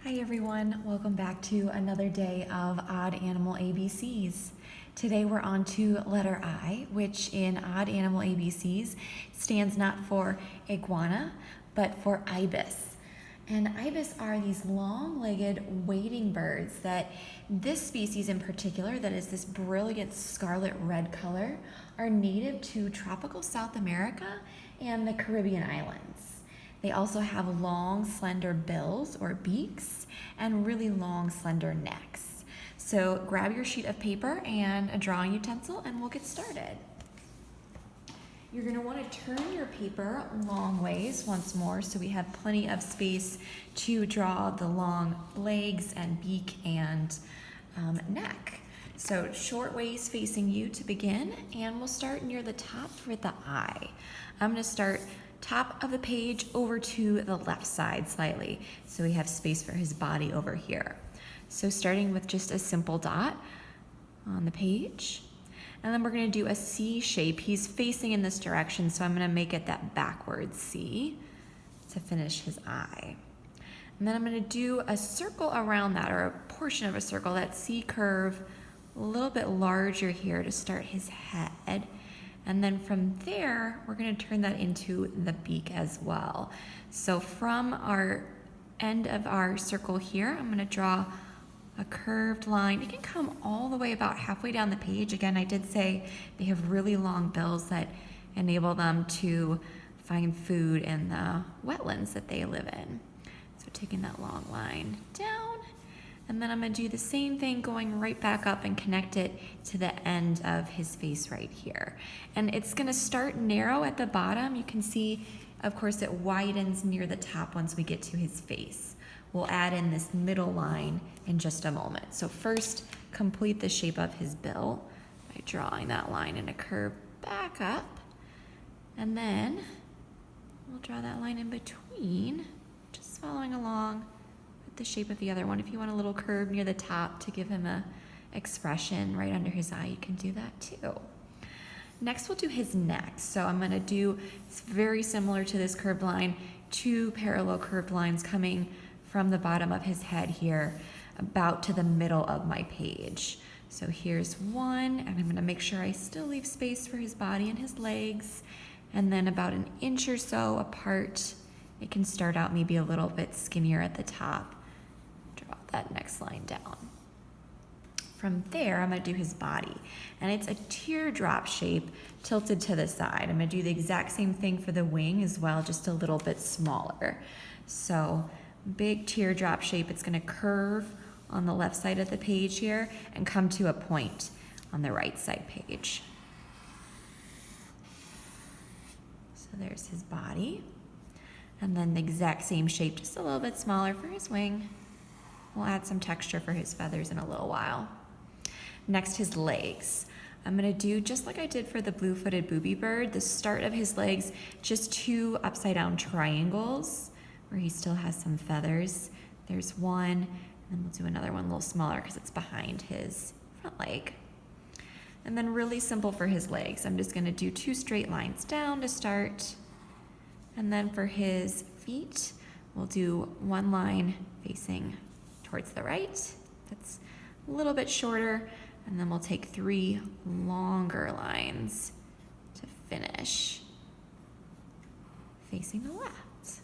Hi everyone, welcome back to another day of Odd Animal ABCs. Today we're on to letter I, which in Odd Animal ABCs stands not for iguana, but for ibis. And ibis are these long-legged wading birds that this species in particular, that is this brilliant scarlet red color, are native to tropical South America and the Caribbean islands. They also have long, slender bills or beaks and really long, slender necks. So grab your sheet of paper and a drawing utensil and we'll get started. You're going to want to turn your paper long ways once more so we have plenty of space to draw the long legs and beak and neck. So short ways facing you to begin, and we'll start near the top with the eye. I'm going to start top of the page over to the left side slightly, so we have space for his body over here. So starting with just a simple dot on the page, and then we're going to do a C shape. He's facing in this direction, so I'm going to make it that backwards C to finish his eye. And then I'm going to do a circle around that, or a portion of a circle, that C curve, a little bit larger here to start his head. And then from there, we're going to turn that into the beak as well. So from our end of our circle here, I'm going to draw a curved line. It can come all the way about halfway down the page. Again, I did say they have really long bills that enable them to find food in the wetlands that they live in. So taking that long line down, and then I'm going to do the same thing going right back up and connect it to the end of his face right here. And it's going to start narrow at the bottom. You can see, of course, it widens near the top once we get to his face. We'll add in this middle line in just a moment. So first, complete the shape of his bill by drawing that line in a curve back up. And then we'll draw that line in between, just following along the shape of the other one. If you want a little curve near the top to give him a expression right under his eye, you can do that too. Next, we'll do his neck. So I'm going to do, it's very similar to this curved line, two parallel curved lines coming from the bottom of his head here about to the middle of my page. So here's one, and I'm going to make sure I still leave space for his body and his legs, and then about an inch or so apart, it can start out maybe a little bit skinnier at the top. Draw that next line down. From there, I'm going to do his body, and it's a teardrop shape tilted to the side. I'm going to do the exact same thing for the wing as well, just a little bit smaller. So big teardrop shape. It's going to curve on the left side of the page here and come to a point on the right side page. So there's his body. And then the exact same shape, just a little bit smaller for his wing. We'll add some texture for his feathers in a little while. Next, his legs. I'm going to do just like I did for the blue-footed booby bird, the start of his legs, just two upside-down triangles where he still has some feathers. There's one, and then we'll do another one a little smaller because it's behind his front leg. And then really simple for his legs. I'm just going to do two straight lines down to start. And then for his feet, we'll do one line facing towards the right. That's a little bit shorter. And then we'll take three longer lines to finish facing the left.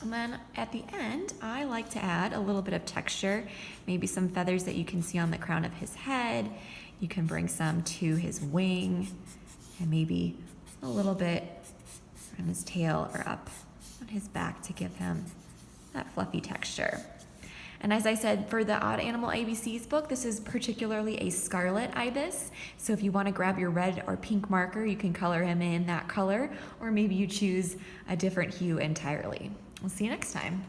And then at the end, I like to add a little bit of texture, maybe some feathers that you can see on the crown of his head. You can bring some to his wing, and maybe a little bit on his tail or up on his back to give him that fluffy texture. And as I said, for the Odd Animal ABCs book, this is particularly a scarlet ibis. So if you want to grab your red or pink marker, you can color him in that color, or maybe you choose a different hue entirely. We'll see you next time.